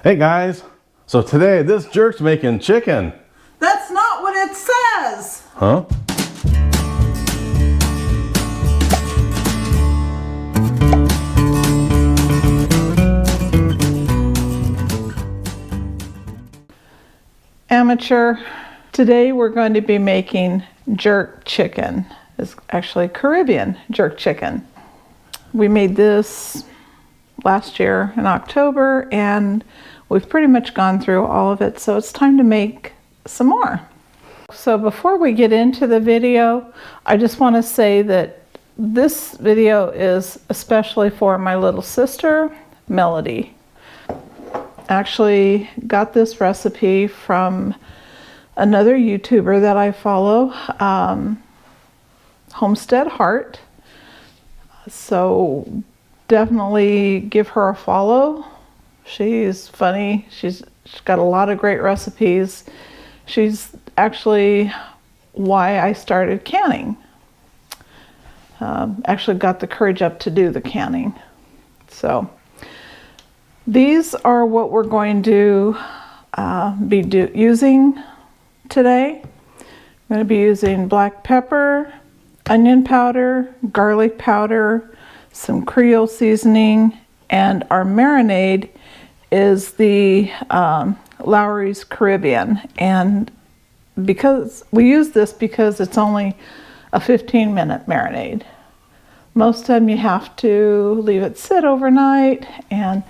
Hey guys, so today this jerk's making chicken. That's not what it says. Huh? Amateur. Today we're going to be making jerk chicken. It's actually Caribbean jerk chicken. We made this last year in October and we've pretty much gone through all of it, so it's time to make some more. So before we get into the video, I just want to say that this video is especially for my little sister, Melody. Actually got this recipe from another YouTuber that I follow, Homestead Heart. So definitely give her a follow. She's funny. She's got a lot of great recipes. She's actually why I started canning. Actually got the courage up to do the canning. So these are what we're going to be using today. I'm going to be using black pepper, onion powder, garlic powder, some Creole seasoning, and our marinade is the Lawry's Caribbean. And because we use this because it's only a 15-minute marinade. Most of the time you have to leave it sit overnight, and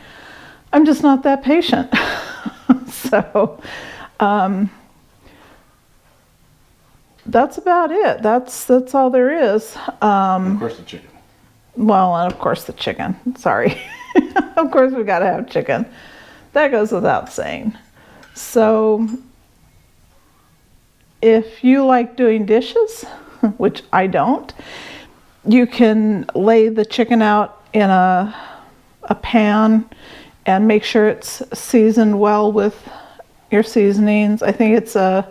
I'm just not that patient. So that's about it. That's all there is. Of course the chicken. Well, and of course the chicken. Sorry. Of course we gotta have chicken. That goes without saying. So if you like doing dishes, which I don't, you can lay the chicken out in a pan and make sure it's seasoned well with your seasonings. I think it's a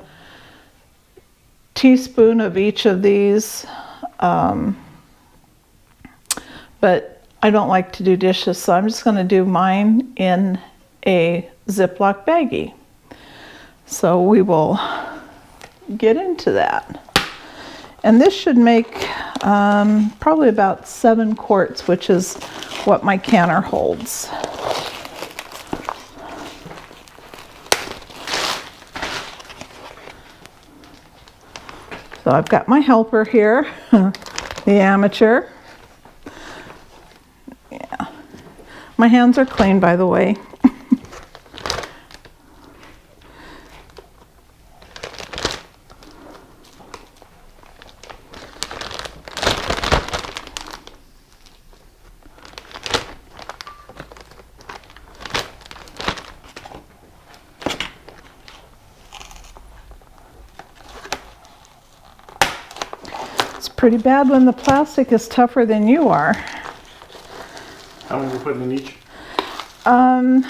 teaspoon of each of these, but I don't like to do dishes, so I'm just going to do mine in a Ziploc baggie. So we will get into that. And this should make probably about 7 quarts, which is what my canner holds. So I've got my helper here, the amateur. Yeah, my hands are clean, by the way. Pretty bad when the plastic is tougher than you are. How many are we putting in each? I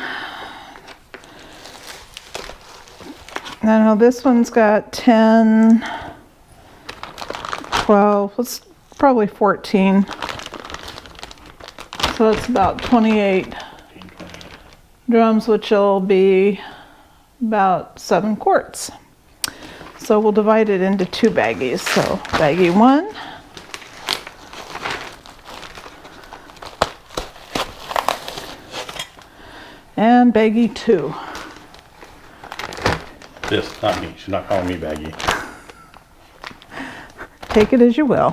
don't know, this one's got 10, 12, it's probably 14. So it's about 28 drums, which will be about 7 quarts. So we'll divide it into 2 baggies. So baggie 1. And baggie 2. This, not me. She's not calling me baggy. Take it as you will.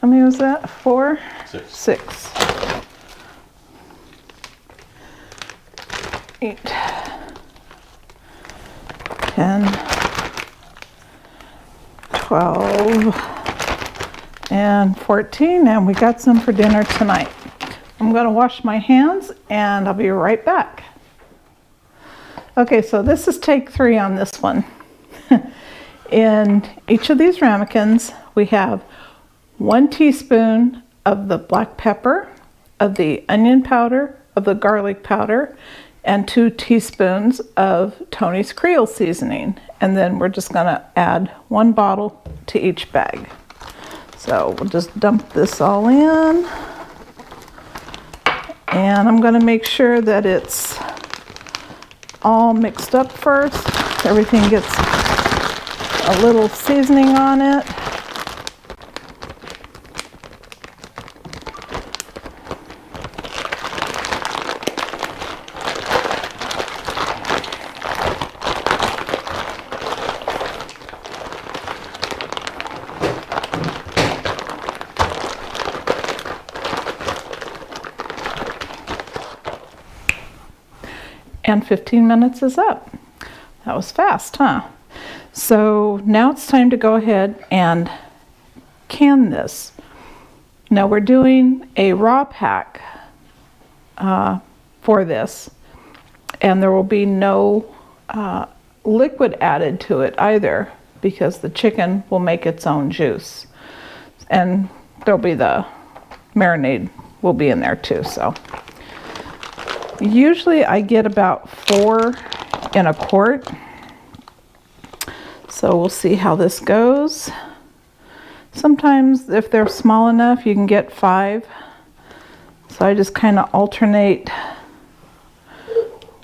How many was that? 4? 6. 6. 8, 10, 12, and 14, and we got some for dinner tonight. I'm going to wash my hands and I'll be right back. Okay, so this is take 3 on this one. In each of these ramekins, we have 1 teaspoon of the black pepper, of the onion powder, of the garlic powder, and 2 teaspoons of Tony's Creole seasoning. And then we're just gonna add 1 bottle to each bag. So we'll just dump this all in. And I'm going to make sure that it's all mixed up first. Everything gets a little seasoning on it. And 15 minutes is up. That was fast, huh? So now it's time to go ahead and can this. Now we're doing a raw pack for this, and there will be no liquid added to it either, because the chicken will make its own juice. And there'll be the marinade will be in there too, so. Usually I get about 4 in a quart. So we'll see how this goes. Sometimes if they're small enough, you can get 5. So I just kind of alternate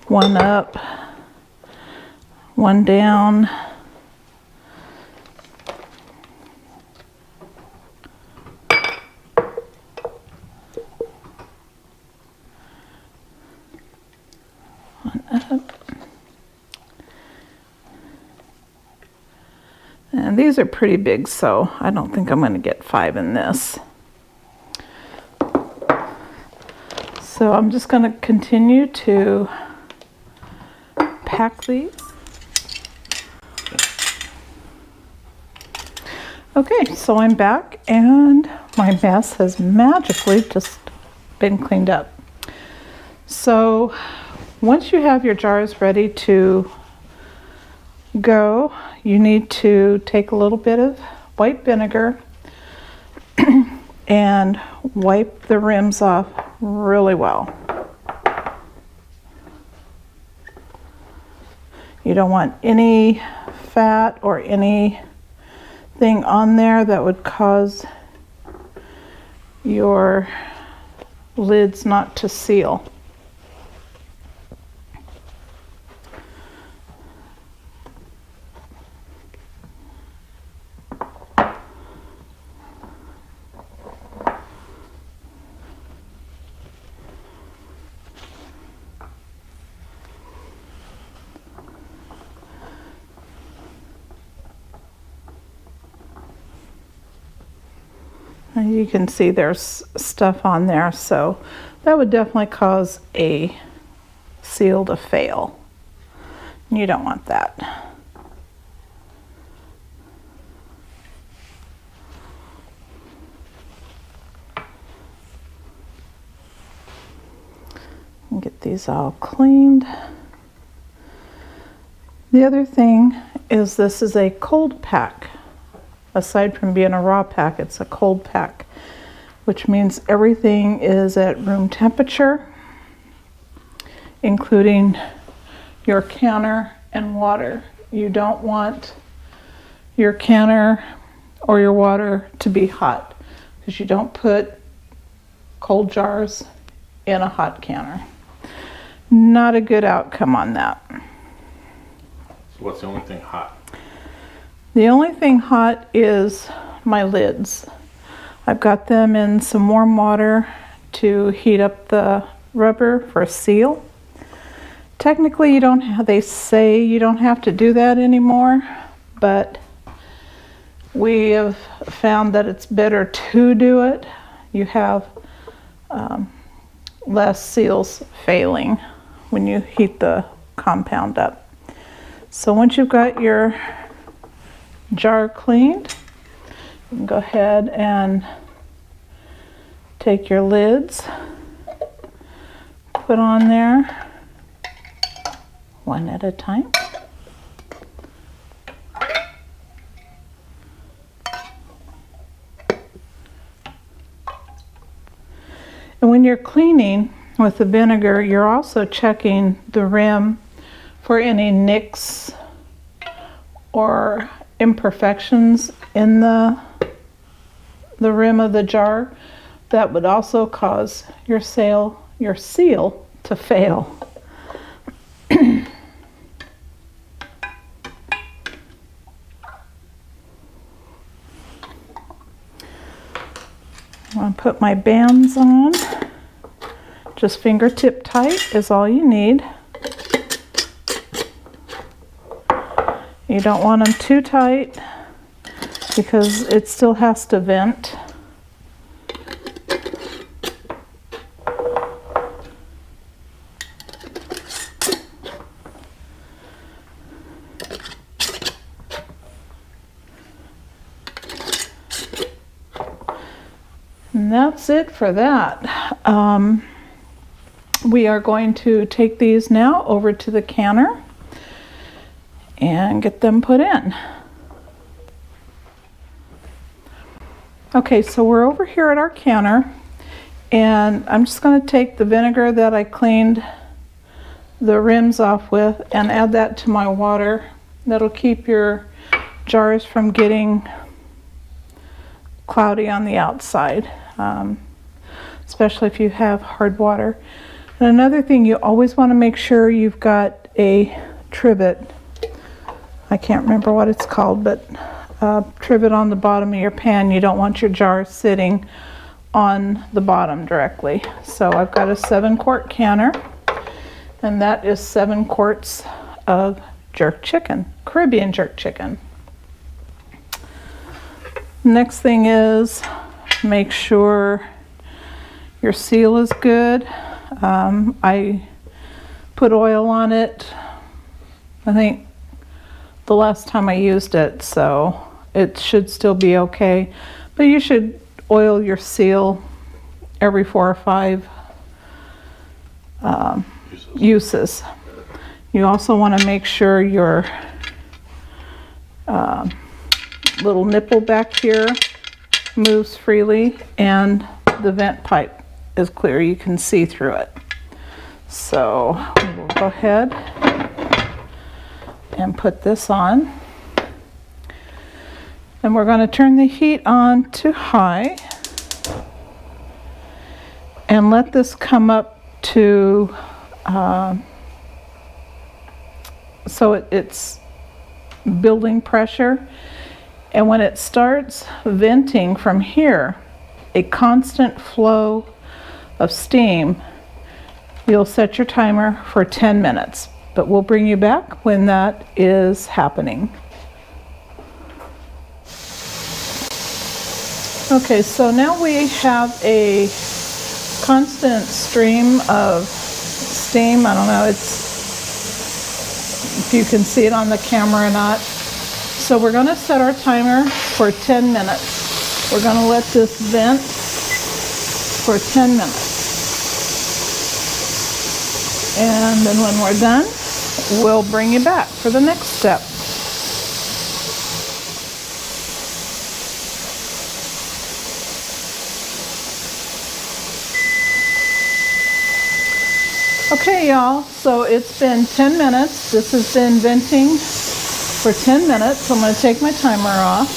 one up, one down. And these are pretty big, so I don't think I'm going to get 5 in this. So I'm just going to continue to pack these. Okay, so I'm back and my mess has magically just been cleaned up. So once you have your jars ready to go, you need to take a little bit of white vinegar and wipe the rims off really well. You don't want any fat or anything on there that would cause your lids not to seal. And you can see there's stuff on there, so that would definitely cause a seal to fail. You don't want that. And get these all cleaned. The other thing is this is a cold pack. Aside from being a raw pack, it's a cold pack, which means everything is at room temperature, including your canner and water. You don't want your canner or your water to be hot, because you don't put cold jars in a hot canner. Not a good outcome on that. So what's the only thing hot? The only thing hot is my lids. I've got them in some warm water to heat up the rubber for a seal. Technically, you don't have, they say you don't have to do that anymore, but we have found that it's better to do it. You have less seals failing when you heat the compound up. So once you've got your jar cleaned, you can go ahead and take your lids, put on there one at a time. And when you're cleaning with the vinegar, you're also checking the rim for any nicks or imperfections in the rim of the jar that would also cause your your seal to fail. I'm going to put my bands on. Just fingertip tight is all you need. You don't want them too tight because it still has to vent. And that's it for that. We are going to take these now over to the canner and get them put in. Okay, so we're over here at our canner, and I'm just going to take the vinegar that I cleaned the rims off with and add that to my water. That'll keep your jars from getting cloudy on the outside, especially if you have hard water. And another thing, you always want to make sure you've got a trivet. I can't remember what it's called, but trivet on the bottom of your pan. You don't want your jar sitting on the bottom directly. So I've got a 7-quart canner, and that is 7 quarts of jerk chicken, Caribbean jerk chicken. Next thing is make sure your seal is good. I put oil on it, I think the last time I used it, so it should still be okay. But you should oil your seal every 4 or 5 uses. You also want to make sure your little nipple back here moves freely and the vent pipe is clear. You can see through it. So we'll go ahead and put this on. And we're going to turn the heat on to high and let this come up to so it's building pressure. And when it starts venting from here, a constant flow of steam, you'll set your timer for 10 minutes. But we'll bring you back when that is happening. Okay, so now we have a constant stream of steam. I don't know if you can see it on the camera or not. So we're going to set our timer for 10 minutes. We're going to let this vent for 10 minutes. And then when we're done, we'll bring you back for the next step. Okay, y'all, so it's been 10 minutes. This has been venting for 10 minutes. I'm going to take my timer off.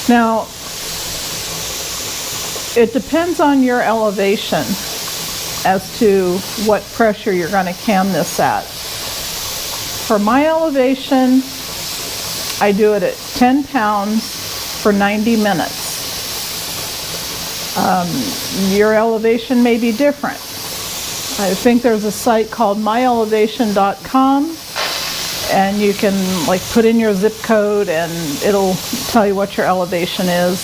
Now, it depends on your elevation as to what pressure you're going to can this at. For my elevation, I do it at 10 pounds for 90 minutes. Your elevation may be different. I think there's a site called myelevation.com, and you can like put in your zip code and it'll tell you what your elevation is,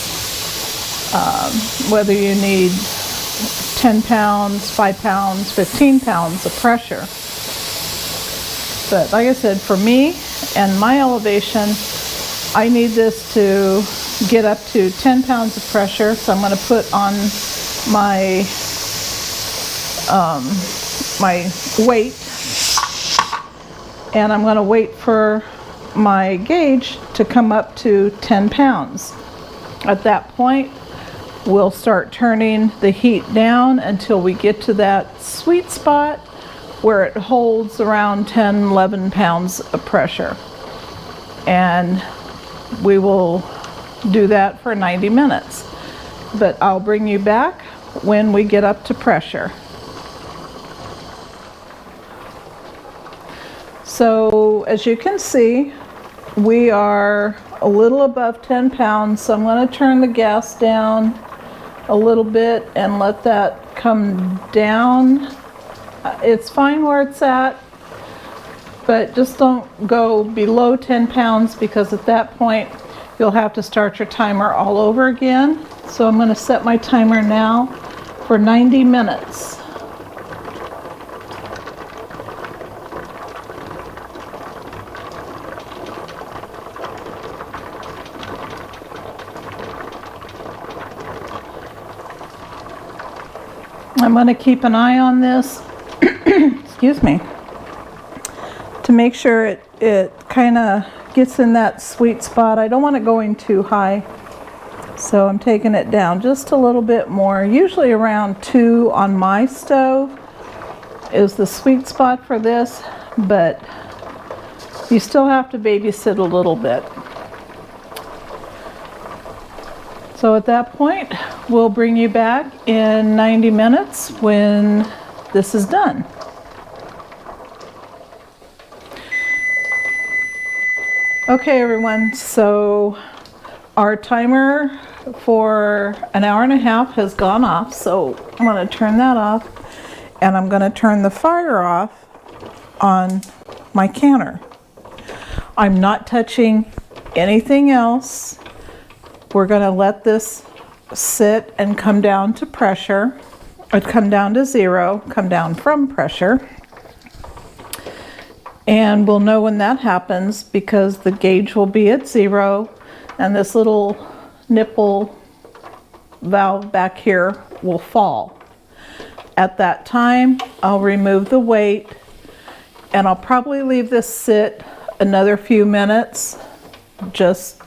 whether you need 10 pounds, 5 pounds, 15 pounds of pressure. But like I said, for me and my elevation, I need this to get up to 10 pounds of pressure. So I'm going to put on my my weight, and I'm going to wait for my gauge to come up to 10 pounds. At that point, we'll start turning the heat down until we get to that sweet spot where it holds around 10, 11 pounds of pressure. And we will do that for 90 minutes. But I'll bring you back when we get up to pressure. So as you can see, we are a little above 10 pounds, so I'm going to turn the gas down a little bit and let that come down. It's fine where it's at, but just don't go below 10 pounds because at that point you'll have to start your timer all over again. So I'm going to set my timer now for 90 minutes. I'm going to keep an eye on this, excuse me, to make sure it kind of gets in that sweet spot. I don't want it going too high, so I'm taking it down just a little bit more. Usually around 2 on my stove is the sweet spot for this, but you still have to babysit a little bit. So at that point, we'll bring you back in 90 minutes when this is done. Okay everyone, so our timer for an hour and a half has gone off, so I'm going to turn that off and I'm going to turn the fire off on my canner. I'm not touching anything else. We're going to let this sit and come down to pressure, or come down to 0, come down from pressure. And we'll know when that happens because the gauge will be at 0 and this little nipple valve back here will fall. At that time, I'll remove the weight and I'll probably leave this sit another few minutes just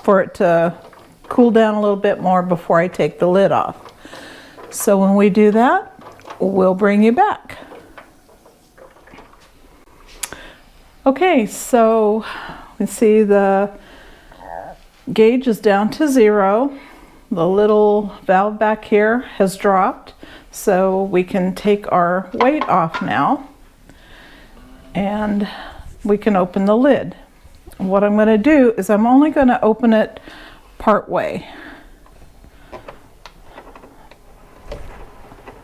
for it to cool down a little bit more before I take the lid off. So when we do that, we'll bring you back. Okay, so we see the gauge is down to 0. The little valve back here has dropped, so we can take our weight off now and we can open the lid. What I'm going to do is I'm only going to open it part way.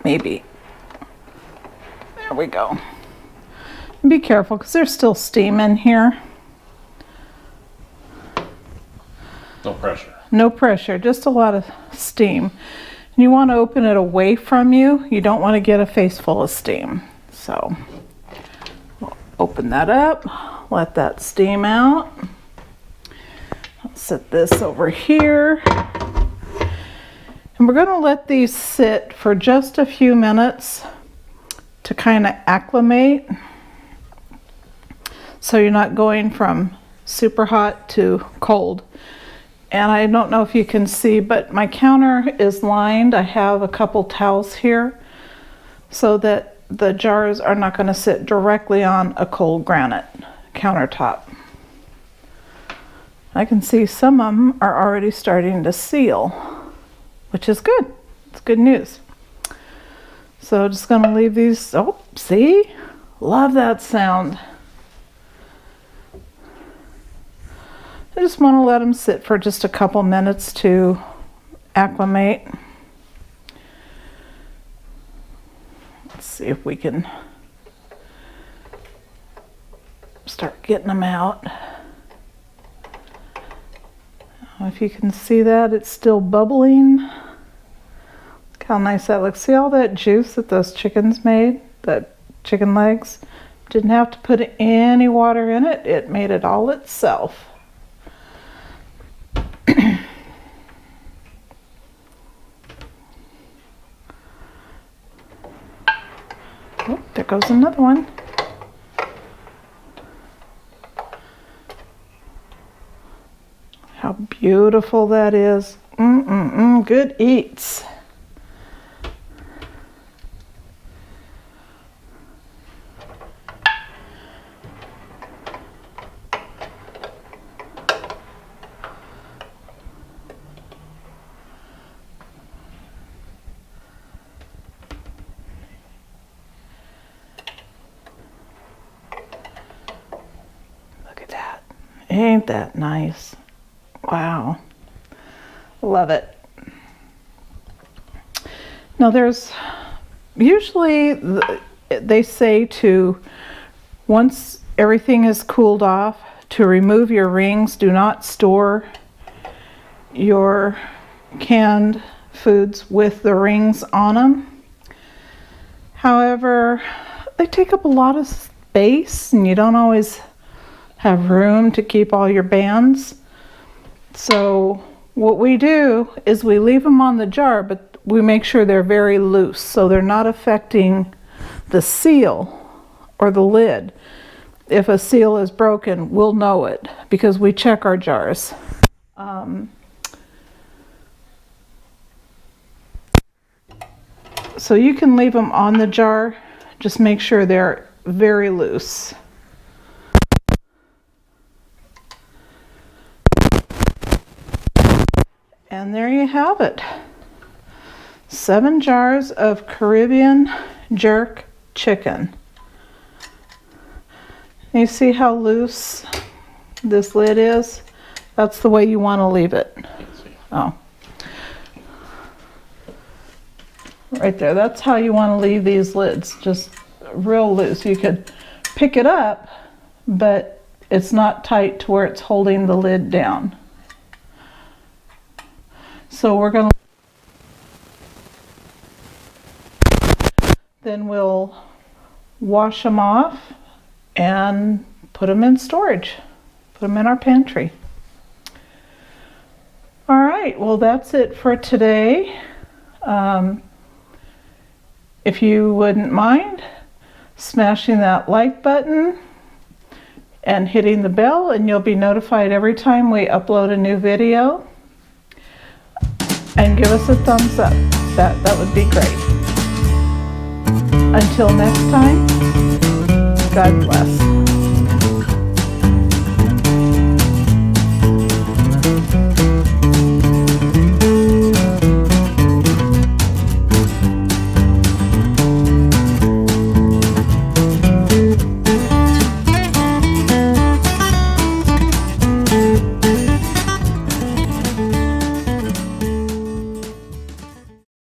Maybe. There we go. Be careful because there's still steam in here. No pressure. No pressure, just a lot of steam. And you want to open it away from you. You don't want to get a face full of steam. So we'll open that up. Let that steam out. I'll set this over here. And we're going to let these sit for just a few minutes to kind of acclimate. So you're not going from super hot to cold. And I don't know if you can see, but my counter is lined. I have a couple towels here so that the jars are not going to sit directly on a cold granite countertop. I can see some of them are already starting to seal, which is good. It's good news. So just going to leave these. Oh, see? Love that sound. I just want to let them sit for just a couple minutes to acclimate. Let's see if we can start getting them out. If you can see that, it's still bubbling. Look how nice that looks. See all that juice that those chickens made? That chicken legs? Didn't have to put any water in it. It made it all itself. Oh, there goes another one. How beautiful that is. Good eats. Ain't that nice? Wow. Love it. Now there's usually, they say to, once everything is cooled off, to remove your rings. Do not store your canned foods with the rings on them. However, they take up a lot of space and you don't always have room to keep all your bands. So what we do is we leave them on the jar, but we make sure they're very loose so they're not affecting the seal or the lid. If a seal is broken, we'll know it because we check our jars. So you can leave them on the jar, just make sure they're very loose. And there you have it. 7 jars of Caribbean jerk chicken. You see how loose this lid is? That's the way you want to leave it. Oh. Right there, that's how you want to leave these lids, just real loose. You could pick it up, but it's not tight to where it's holding the lid down. So we're going to, then we'll wash them off and put them in storage. Put them in our pantry. All right, well that's it for today. If you wouldn't mind smashing that like button and hitting the bell, and you'll be notified every time we upload a new video. And give us a thumbs up. That would be great. Until next time, God bless.